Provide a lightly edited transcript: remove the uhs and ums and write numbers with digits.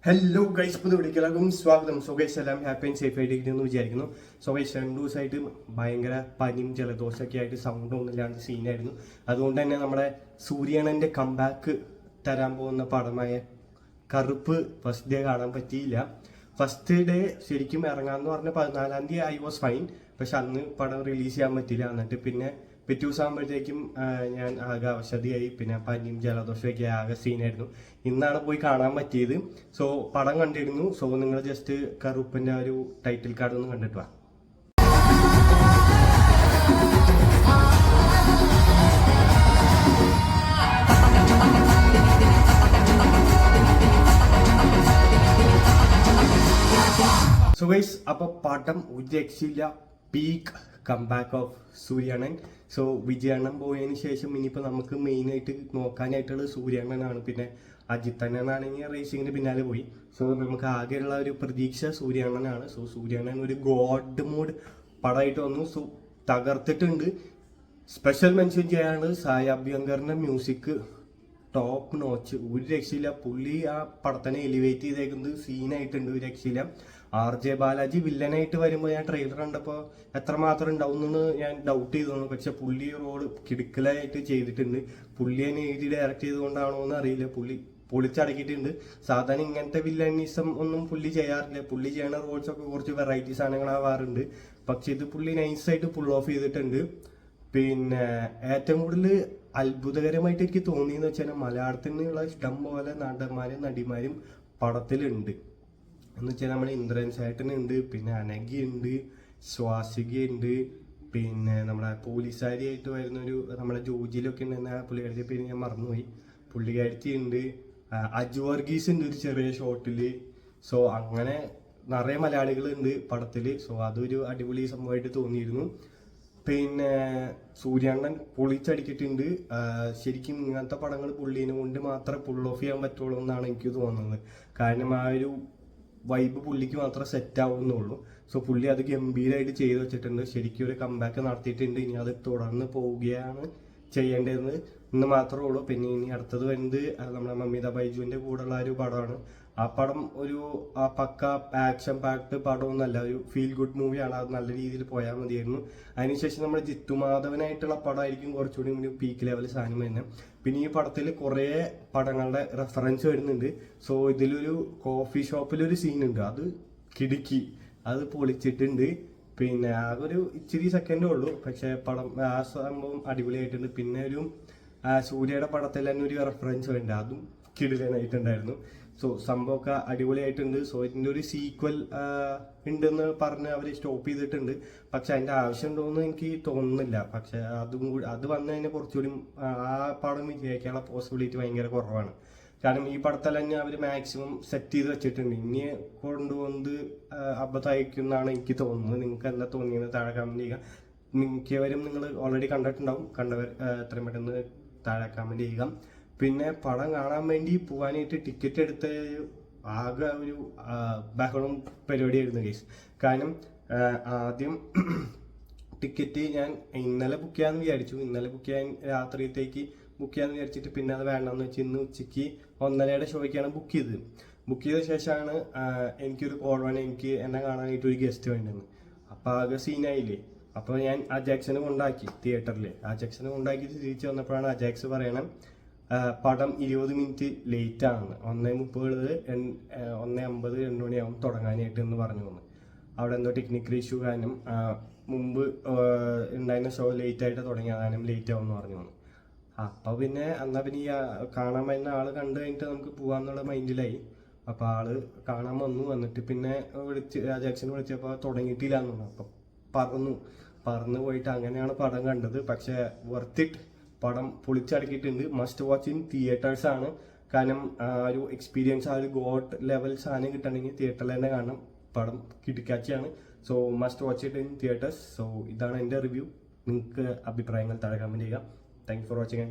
Hello guys, പുതിയ വീഡിയോയിലേക്കും സ്വാഗതം. So guys, എല്ലാം ഹാപ്പി ആൻഡ് സേഫ് ആയിട്ടിരിക്കുന്നു വിചാരിക്കുന്നു. സോ ഗൈസ്, 2 ദിവസമായിട്ട് ഭയങ്കര പനിയും ജലദോഷമൊക്കെ ആയിട്ട് സൗണ്ട് ഒന്നും ഇല്ലാണ്ട് സീനായിരുന്നു. അതുകൊണ്ട് തന്നെ നമ്മുടെ സൂര്യണ്ണൻ്റെ കംബാക്ക് തരാൻ പോകുന്ന പടമായ കറുപ്പ് ഫസ്റ്റ് ഡേ കാണാൻ പറ്റിയില്ല. ഫസ്റ്റ് ഡേ ശരിക്കും ഇറങ്ങാമെന്ന് പറഞ്ഞ 14-ാം തീയതി ഐ വാസ് ഫൈൻ. പക്ഷെ അന്ന് പടം റിലീസ് ചെയ്യാൻ പറ്റില്ല. എന്നിട്ട് പിന്നെ പിറ്റേ ദിവസം ആകുമ്പോഴത്തേക്കും ഞാൻ ആകെ അവശതയായി. പിന്നെ പനിയും ജലദോഷമൊക്കെ ആകെ സീനായിരുന്നു. ഇന്നാണ് പോയി കാണാൻ പറ്റിയത്. സോ പടം കണ്ടിരുന്നു. സോ നിങ്ങൾ ജസ്റ്റ് കറുപ്പിൻ്റെ ഒരു ടൈറ്റിൽ കാർഡ് ഒന്ന് കണ്ടിട്ട് വാ. സോ ഗൈസ്, അപ്പോൾ പടം ഒരു രക്ഷയില്ല. പീക്ക് കംബാക്ക് ഓഫ് സൂര്യണ്ണൻ. സോ വിജയണ്ണൻ പോയതിന് ശേഷം ഇനിയിപ്പോൾ നമുക്ക് മെയിനായിട്ട് നോക്കാനായിട്ടുള്ളത് സൂര്യണ്ണനാണ്. പിന്നെ അജിത്തണ്ണനാണെങ്കിൽ റേസിങ്ങിന് പിന്നാലെ പോയി. സോ നമുക്ക് ആകെയുള്ള ഒരു പ്രതീക്ഷ സൂര്യണ്ണനാണ്. സോ സൂര്യണ്ണൻ ഒരു ഗോഡ് മോഡ് പടമായിട്ട് വന്നു. സോ തകർത്തിട്ടുണ്ട്. സ്പെഷ്യൽ മെൻഷൻ ചെയ്യാണ് സായി അഭ്യങ്കറിൻ്റെ മ്യൂസിക് ടോപ്പ് നോച്ച്. ഒരു രക്ഷയില്ല. പുള്ളി ആ പടത്തിനെ എലിവേറ്റ് ചെയ്തേക്കുന്നത് സീനായിട്ടുണ്ട്. ഒരു രക്ഷയില്ല. RJ ബാലാജി വില്ലനായിട്ട് വരുമ്പോൾ ഞാൻ ട്രെയിലർ കണ്ടപ്പോൾ എത്രമാത്രം ഉണ്ടാവും എന്ന് ഞാൻ ഡൗട്ട് ചെയ്തു. പക്ഷെ പുള്ളി റോള് കിടുക്കലായിട്ട് ചെയ്തിട്ടുണ്ട്. പുള്ളി തന്നെ എഴുതി ഡയറക്റ്റ് ചെയ്തുകൊണ്ടാണോ എന്ന് അറിയില്ല. പുള്ളി പൊളിച്ചടക്കിയിട്ടുണ്ട്. സാധാരണ ഇങ്ങനത്തെ വില്ലനിസം ഒന്നും പുള്ളി ചെയ്യാറില്ല. പുള്ളി ചെയ്യുന്ന റോൾസ് ഒക്കെ കുറച്ച് വെറൈറ്റി സാധനങ്ങളാവാറുണ്ട്. പക്ഷെ ഇത് പുള്ളി നൈസായിട്ട് പുൾ ഓഫ് ചെയ്തിട്ടുണ്ട്. പിന്നെ ഏറ്റവും കൂടുതൽ അത്ഭുതകരമായിട്ട് എനിക്ക് തോന്നിയെന്ന് വെച്ചാൽ മലയാളത്തിൽ നിന്നുള്ള ഇഷ്ടം പോലെ നടന്മാരും നടിമാരും പടത്തിലുണ്ട്. എന്ന് വെച്ചാൽ നമ്മുടെ ഇന്ദ്രൻ ചേട്ടനുണ്ട്, പിന്നെ അനഘയുണ്ട്, സ്വാസികയുണ്ട്, പിന്നെ നമ്മുടെ പോലീസുകാരിയായിട്ട് വരുന്നൊരു നമ്മുടെ ജോജിയിലൊക്കെ ഉണ്ടെന്ന പുള്ളിക്കാരത്തെ പേര് ഞാൻ മറന്നുപോയി. പുള്ളിക്കാരത്തി ഉണ്ട്, അജു വർഗീസ് ഉണ്ട് ഒരു ചെറിയ ഷോട്ടിൽ. സോ അങ്ങനെ നിറയെ മലയാളികളുണ്ട് പടത്തിൽ. സോ അതൊരു അടിപൊളി സംഭവമായിട്ട് തോന്നിയിരുന്നു. പിന്നെ സൂര്യണ്ണൻ പൊളിച്ചടിക്കിട്ടുണ്ട്. ശരിക്കും ഇങ്ങനത്തെ പടങ്ങൾ പുള്ളീനെ കൊണ്ട് മാത്രമേ പുൾ ഓഫ് ചെയ്യാൻ പറ്റുള്ളൂ എന്നാണ് എനിക്ക് തോന്നുന്നത്. കാരണം ആ ഒരു വൈബ് പുള്ളിക്ക് മാത്രമേ സെറ്റ് ആവുന്നുള്ളൂ. സോ പുള്ളി അത് ഗംഭീരമായിട്ട് ചെയ്തു വെച്ചിട്ടുണ്ട്. ശരിക്കും ഒരു കംബാക്ക് നടത്തിയിട്ടുണ്ട്. ഇനി അത് തുടർന്ന് പോവുകയാണ് ചെയ്യേണ്ടതെന്ന് ഇന്ന് മാത്രമേ ഉള്ളൂ. പിന്നെ ഇനി അടുത്തത് വരുന്നത് നമ്മുടെ മമിത ബൈജുവിൻ്റെ കൂടെയുള്ള ഒരു പടമാണ്. ആ പടം ഒരു പക്ക ആക്ഷൻ പാക്ട് പടമൊന്നുമല്ല, ഒരു ഫീൽ ഗുഡ് മൂവിയാണ്. അത് നല്ല രീതിയിൽ പോയാൽ മതിയായിരുന്നു. അതിനുശേഷം നമ്മുടെ ജിത്തുമാധവനായിട്ടുള്ള പടമായിരിക്കും കുറച്ചുകൂടി ഒരു പീക്ക് ലെവൽ സാധനം തന്നെ. പിന്നെ ഈ പടത്തിൽ കുറേ പടങ്ങളുടെ റെഫറൻസ് വരുന്നുണ്ട്. സോ ഇതിലൊരു കോഫി ഷോപ്പിലൊരു സീനുണ്ട്, അത് കിടുക്കി, അത് പൊളിച്ചിട്ടുണ്ട്. പിന്നെ അതൊരു ഇച്ചിരി സെക്കൻഡേ ഉള്ളൂ, പക്ഷെ പടം ആ സംഭവം അടിപൊളിയായിട്ടുണ്ട്. പിന്നെ ഒരു സൂര്യയുടെ പടത്തിൽ തന്നെ ഒരു റെഫറൻസ് വരുന്നുണ്ട്, അതും കിടിലനായിട്ടുണ്ടായിരുന്നു. സോ സംഭവമൊക്കെ അടിപൊളിയായിട്ടുണ്ട്. സോ ഇതിൻ്റെ ഒരു സീക്വൽ ഉണ്ടെന്ന് പറഞ്ഞ് അവർ സ്റ്റോപ്പ് ചെയ്തിട്ടുണ്ട്. പക്ഷെ അതിൻ്റെ ആവശ്യമുണ്ടോയെന്ന് എനിക്ക് തോന്നുന്നില്ല. പക്ഷെ അതും കൂടി അത് വന്നു കഴിഞ്ഞാൽ കുറച്ചുകൂടി ആ പടം വിജയിക്കാനുള്ള പോസിബിലിറ്റി ഭയങ്കര കുറവാണ്. കാരണം ഈ പടത്തിൽ തന്നെ അവർ മാക്സിമം സെറ്റ് ചെയ്ത് വെച്ചിട്ടുണ്ട്. ഇനി കൊണ്ടുവന്നത് അബദ്ധമായിരിക്കുമെന്നാണ് എനിക്ക് തോന്നുന്നത്. നിങ്ങൾക്ക് എന്താ തോന്നിയത് താഴെ കമൻറ്റ് ചെയ്യുക. മിക്കവരും നിങ്ങൾ ഓൾറെഡി കണ്ടിട്ടുണ്ടാവും. കണ്ടവർ എത്രയും പെട്ടെന്ന് താഴെ കമൻറ്റ് ചെയ്യുക. പിന്നെ പടം കാണാൻ വേണ്ടി പോകാനായിട്ട് ടിക്കറ്റ് എടുത്ത ആകെ ഒരു ബഹളം പരിപാടിയായിരുന്നു കേസ്. കാരണം ആദ്യം ടിക്കറ്റ് ഞാൻ ഇന്നലെ ബുക്ക് ചെയ്യാമെന്ന് വിചാരിച്ചു. ഇന്നലെ ബുക്ക് ചെയ്യാൻ രാത്രിയത്തേക്ക് ബുക്ക് ചെയ്യാമെന്ന് വിചാരിച്ചിട്ട് പിന്നെ അത് വേണ്ടെന്ന് വെച്ച് ഇന്ന് ഉച്ചയ്ക്ക് 1:30 ഷോയ്ക്കാണ് ബുക്ക് ചെയ്തത്. ബുക്ക് ചെയ്ത ശേഷമാണ് എനിക്കൊരു കോൾ വേണം, എനിക്ക് എന്നെ കാണാനായിട്ട് ഒരു ഗസ്റ്റ് വേണ്ടെന്ന്. അപ്പോൾ ആകെ സീനായില്ലേ. അപ്പോൾ ഞാൻ അജാക്സിനെ കൊണ്ടാക്കി തിയേറ്ററിൽ. അജാക്സിനെ കൊണ്ടാക്കി തിരിച്ച് വന്നപ്പോഴാണ് അജാക്സ് പറയണം പടം 20 മിനിറ്റ് ലേറ്റ് ആണെന്ന്. 1:30 1:50 2 മണിയാവും തുടങ്ങാനായിട്ട് എന്ന് പറഞ്ഞു വന്നു. അവിടെ എന്തോ ടെക്നിക്കൽ ഇഷ്യൂ കാരണം മുമ്പ് ഉണ്ടായിരുന്ന ഷോ ലേറ്റ് ആയിട്ട് തുടങ്ങി, അതാനും ലേറ്റ് ആവും എന്ന് പറഞ്ഞു വന്നു. അപ്പോൾ പിന്നെ എന്നാൽ പിന്നെ ഈ കാണാൻ വരുന്ന ആൾ കണ്ടു കഴിഞ്ഞിട്ട് നമുക്ക് പോകാമെന്നുള്ള മൈൻഡിലായി. അപ്പോൾ ആള് കാണാൻ വന്നിട്ട് പിന്നെ അജാക്സിനെ വിളിച്ചപ്പോൾ തുടങ്ങിയിട്ടില്ല എന്ന് പറഞ്ഞു. അപ്പം പറന്നു പോയിട്ട് അങ്ങനെയാണ് പടം കണ്ടത്. പക്ഷെ വർത്ത് ഇറ്റ്. പടം പൊളിച്ചടക്കിയിട്ടുണ്ട്. മസ്റ്റ് വാച്ച് ഇൻ തിയേറ്റേഴ്സ് ആണ്. കാരണം ഒരു എക്സ്പീരിയൻസ്, ആ ഒരു ഗോഡ് ലെവൽ സാധനം കിട്ടണമെങ്കിൽ തിയേറ്ററിൽ തന്നെ കാണണം. പടം കിടുക്കാച്ചിയാണ്. So must watch it in theatres. So ഇതാണ് എൻ്റെ റിവ്യൂ. നിങ്ങൾക്ക് അഭിപ്രായങ്ങൾ താഴെ കമൻറ്റ് ചെയ്യുക. Thank you for watching.